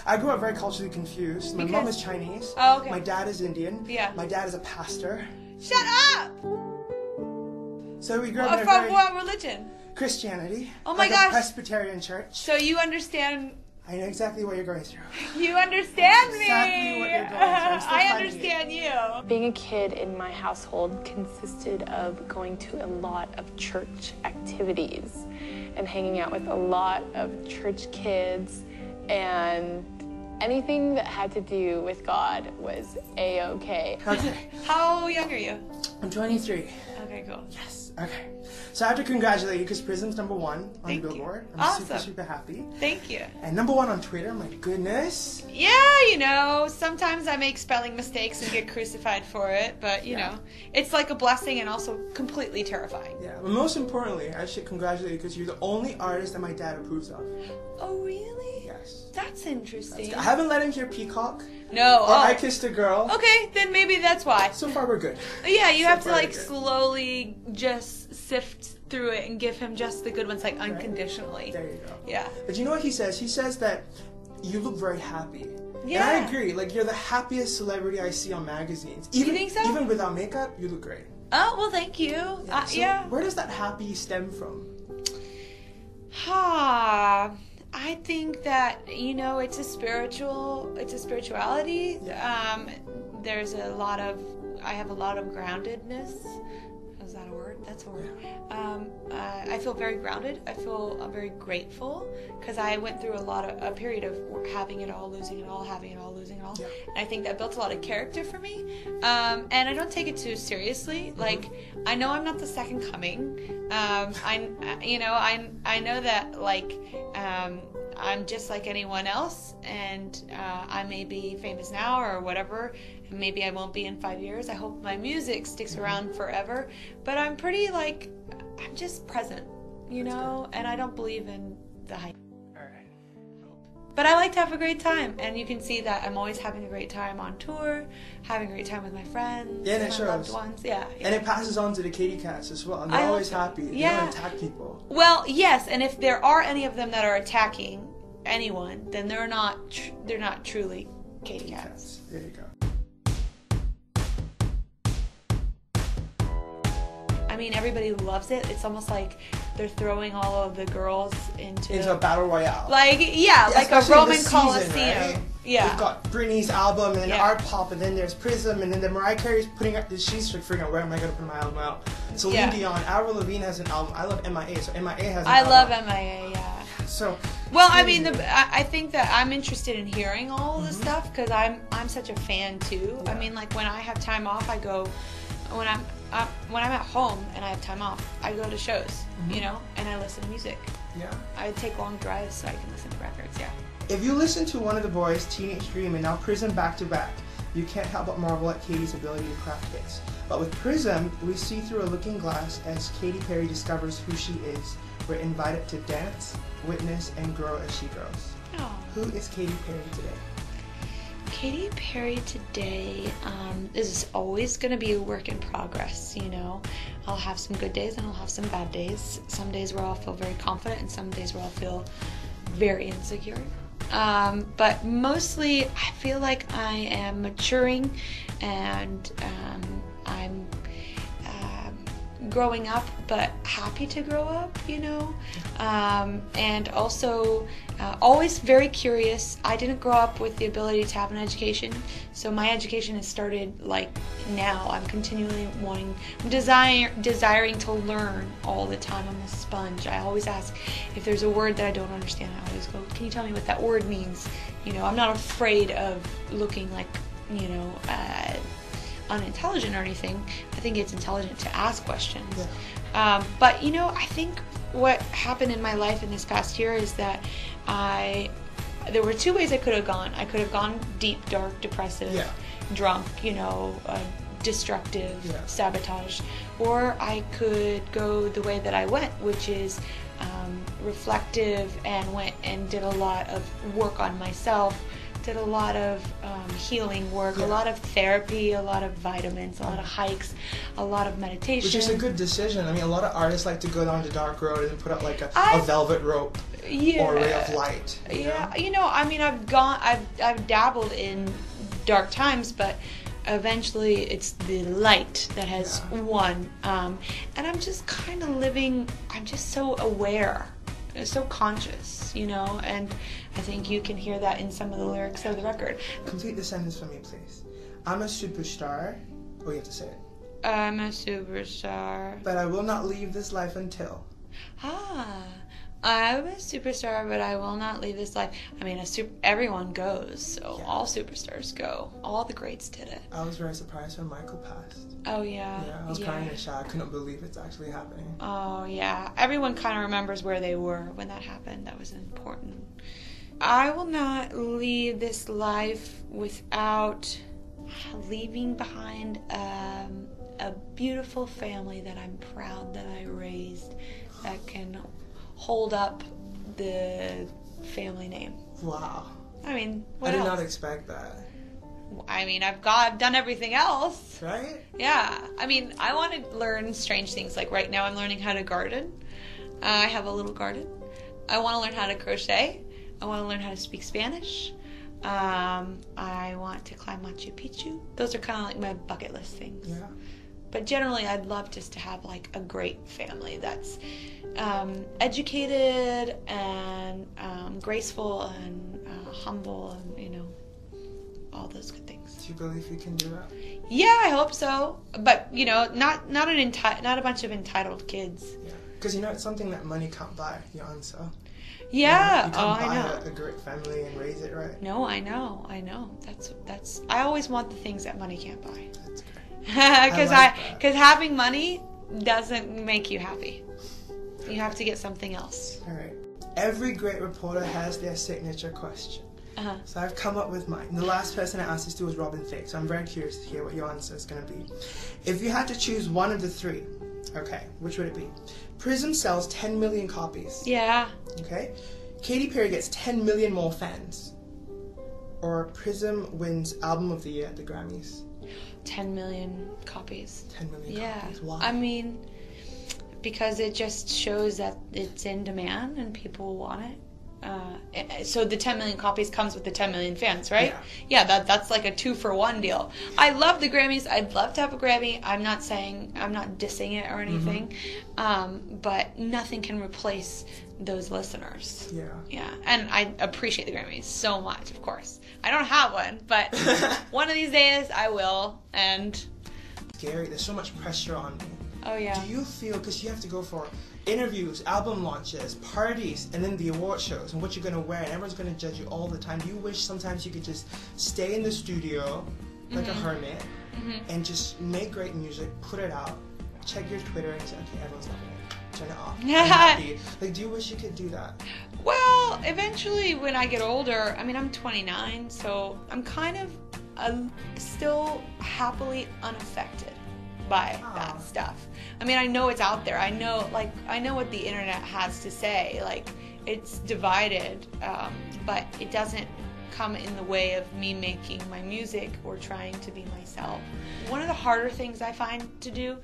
I grew up very culturally confused. My mom is Chinese. Oh, okay. My dad is Indian. Yeah. My dad is a pastor. Shut up! So we grew up in a From very what religion? Christianity. Oh my like gosh. a Presbyterian church. So you understand... I know exactly what you're going through. You understand me! Exactly what you're going through. I'm still I finding understand you. Being a kid in my household consisted of going to a lot of church activities and hanging out with a lot of church kids, and anything that had to do with God was A-okay. Okay. How young are you? I'm 23. Okay, cool. Yes. Okay. So I have to congratulate you because Prism's #1 on Thank you. Billboard. I'm Awesome. super happy. Thank you. And #1 on Twitter. My goodness. Yeah, you know, sometimes I make spelling mistakes and get crucified for it, but you know, it's like a blessing and also completely terrifying. Yeah. But most importantly, I should congratulate you because you're the only artist that my dad approves of. Oh, really? Yes. That's interesting. I haven't let him hear Peacock. No. Or I Kissed a Girl. Okay, then maybe that's why. So far we're good. Yeah, you have to far like we're good. slowly just sift through it and give him just the good ones, like unconditionally. There you go. Yeah. But you know what he says? He says that you look very happy. Yeah. And I agree. Like, you're the happiest celebrity I see on magazines. Even, You think so? Even without makeup, you look great. Oh, well, thank you. So Yeah. Where does that happy stem from? I think that, you know, it's a spirituality. Yeah. There's I have a lot of groundedness. Is that a word? That's a word. I feel very grounded. I feel very grateful because I went through a period of having it all, losing it all, having it all, losing it all. Yeah. And I think that built a lot of character for me. And I don't take it too seriously. Like, I know I'm not the second coming. I know that, like, I'm just like anyone else, and I may be famous now or whatever, and maybe I won't be in 5 years. I hope my music sticks around forever, but I'm pretty, like, I'm just present, you know, and I don't believe in the hype. Alright. But I like to have a great time, and you can see that I'm always having a great time on tour, having a great time with my friends, Yeah, and it my shows. loved ones. Yeah. And it passes on to the Katy cats as well. And they're I always hope so. happy. They Yeah. don't attack people. Well, yes, and if there are any of them that are attacking anyone, then they're not truly Katy cats. There you go. I mean, everybody loves it. It's almost like they're throwing all of the girls into a battle royale. Like, yeah, like a especially Roman this season, Coliseum. right? Yeah. We've got Britney's album, and then Yeah. Art Pop, and then there's Prism, and then the Mariah Carey's putting up. She's figuring out where am I going to put my album out. Celine Yeah. Dion, Avril Lavigne has an album. I love MIA, so MIA has an I album. love MIA, yeah. So. Well, I mean, I think that I'm interested in hearing all of this stuff because I'm such a fan too. Yeah. I mean, like, when I have time off, I go. When I'm at home and I have time off, I go to shows, you know, and I listen to music. Yeah. I take long drives so I can listen to records. Yeah. If you listen to One of the Boys, Teenage Dream, and now Prism back to back, you can't help but marvel at Katy's ability to craft hits. But with Prism, we see through a looking glass as Katy Perry discovers who she is. We're invited to dance, witness, and grow as she grows. Oh. Who is Katy Perry today? Katy Perry today is always going to be a work in progress, you know. I'll have some good days and I'll have some bad days. Some days where I'll feel very confident and some days where I'll feel very insecure. But mostly I feel like I am maturing and I'm growing up, but happy to grow up, you know, and also always very curious. I didn't grow up with the ability to have an education, so my education has started like now. I'm continually desiring to learn all the time. I'm a sponge. I always ask if there's a word that I don't understand. I always go, can you tell me what that word means? You know, I'm not afraid of looking like, you know, unintelligent or anything. I think it's intelligent to ask questions. Yeah. But you know, I think what happened in my life in this past year is that there were two ways I could have gone. I could have gone deep, dark, depressive, drunk, you know, destructive, sabotage, or I could go the way that I went, which is reflective, and went and did a lot of work on myself, did a lot of healing work, a lot of therapy, a lot of vitamins, a lot of hikes, a lot of meditation. Which is a good decision. I mean, a lot of artists like to go down the dark road and put up like a velvet rope or a ray of light. You know, I mean, I've dabbled in dark times, but eventually it's the light that has won. And I'm just kind of living, I'm just so aware, so conscious, you know, and I think you can hear that in some of the lyrics of the record. Complete the sentence for me, please. I'm a superstar. Oh, you have to say it. I'm a superstar. But I will not leave this life until. I'm a superstar, but I will not leave this life. I mean, everyone goes, so all superstars go. All the greats did it. I was very surprised when Michael passed. Oh, yeah. Yeah, I was crying in the shower. I couldn't believe it's actually happening. Oh, yeah. Everyone kind of remembers where they were when that happened. That was important. I will not leave this life without leaving behind a beautiful family that I'm proud that I raised, that can hold up the family name. Wow. I mean, I did not expect that. I mean, I've done everything else. Right? Yeah. I mean, I want to learn strange things. Like right now I'm learning how to garden. I have a little garden. I want to learn how to crochet. I want to learn how to speak Spanish. I want to climb Machu Picchu. Those are kind of like my bucket list things. Yeah. But generally, I'd love just to have like a great family that's educated and graceful and humble, and you know, all those good things. Do you believe you can do that? Yeah, I hope so. But you know, not a bunch of entitled kids. Yeah, because you know it's something that money can't buy. Your answer. Yeah. You can't buy a great family and raise it, right? No, I know. That's. I always want the things that money can't buy. That's great. Because having money doesn't make you happy. You have to get something else. All right. Every great reporter has their signature question. So I've come up with mine. The last person I asked this to was Robin Thicke, so I'm very curious to hear what your answer is going to be. If you had to choose one of the three, okay, which would it be? Prism sells 10 million copies. Yeah. Okay. Katy Perry gets 10 million more fans. Or Prism wins Album of the Year at the Grammys. 10 million copies. 10 million copies. Wow. I mean, because it just shows that it's in demand and people want it. So the 10 million copies comes with the 10 million fans, right? Yeah, that's like a 2-for-1 deal. I love the Grammys. I'd love to have a Grammy. I'm not dissing it or anything. But nothing can replace those listeners. Yeah. Yeah, and I appreciate the Grammys so much, of course. I don't have one, but one of these days I will. And scary. There's so much pressure on me. Oh yeah. Do you feel, because you have to go for interviews, album launches, parties, and then the award shows, and what you're going to wear, and everyone's going to judge you all the time. Do you wish sometimes you could just stay in the studio like a hermit and just make great music, put it out, check your Twitter and say, okay, everyone's loving it, turn it off, I'm happy. Like, do you wish you could do that? Well, eventually when I get older, I mean, I'm 29, so I'm kind of still happily unaffected by that stuff. I mean, I know it's out there. I know what the internet has to say. Like, it's divided, but it doesn't come in the way of me making my music or trying to be myself. One of the harder things I find to do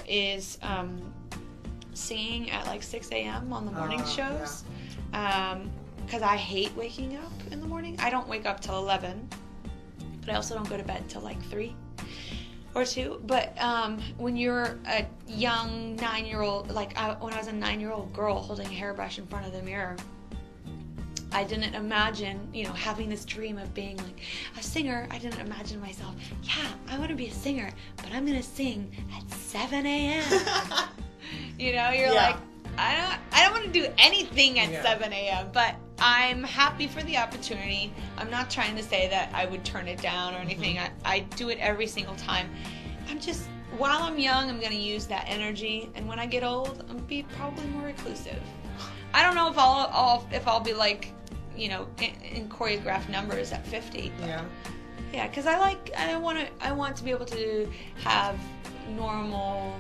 is singing at like 6 a.m. on the morning shows, because I hate waking up in the morning. I don't wake up till 11, but I also don't go to bed till like 3 or 2. But when you're a young 9-year-old, like when I was a 9-year-old girl holding a hairbrush in front of the mirror, I didn't imagine, having this dream of being like a singer. I didn't imagine myself, I want to be a singer, but I'm going to sing at 7 a.m. You're like, I don't want to do anything at 7 a.m., but I'm happy for the opportunity. I'm not trying to say that I would turn it down or anything. I do it every single time. While I'm young, I'm going to use that energy, and when I get old, I'm be probably more reclusive. I don't know if I'll be like, in choreographed numbers at 50. But because I want to be able to have normal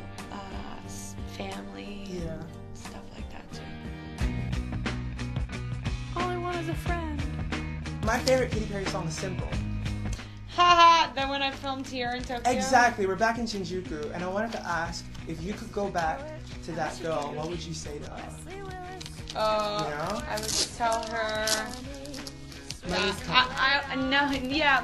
family and stuff like that too. All I want is a friend. my favorite Katy Perry song is Simple. Haha, the one I filmed here in Tokyo. Exactly, we're back in Shinjuku, and I wanted to ask if you could go back to that girl, what would you say to her? I would tell her.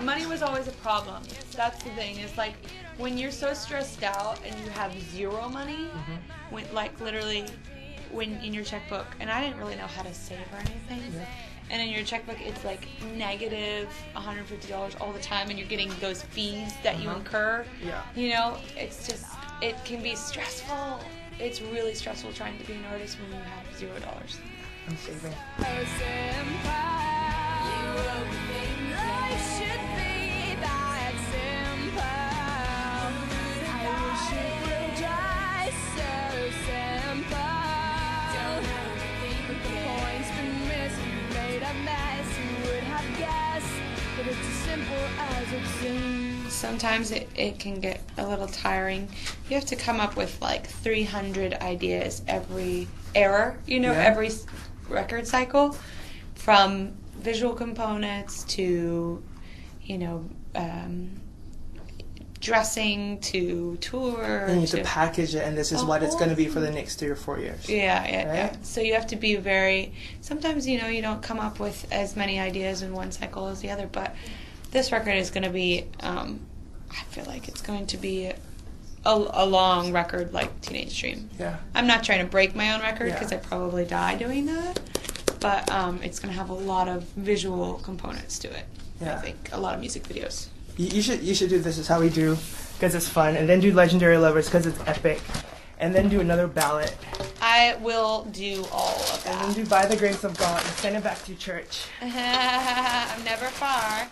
Money was always a problem. That's the thing. It's like when you're so stressed out and you have zero money, when like literally when in your checkbook, and I didn't really know how to save or anything. Yeah. And in your checkbook, it's like negative $150 all the time, and you're getting those fees that you incur. Yeah. You know, it's just, it can be stressful. It's really stressful trying to be an artist when you have $0. I'm saving. Sometimes it can get a little tiring. You have to come up with like 300 ideas every every record cycle, from visual components to, dressing to tour. You need to package it, and this is what it's going to be for the next 3 or 4 years. Yeah. So you have to be sometimes, you don't come up with as many ideas in one cycle as the other, but this record is going to be, I feel like it's going to be a long record like Teenage Dream. Yeah. I'm not trying to break my own record because I probably die doing that, but it's going to have a lot of visual components to it. Yeah. I think a lot of music videos. You should do This Is How We Do because it's fun, and then do Legendary Lovers because it's epic, and then do another ballad. I will do all of that. And then do By the Grace of God and send it back to church. I'm never far.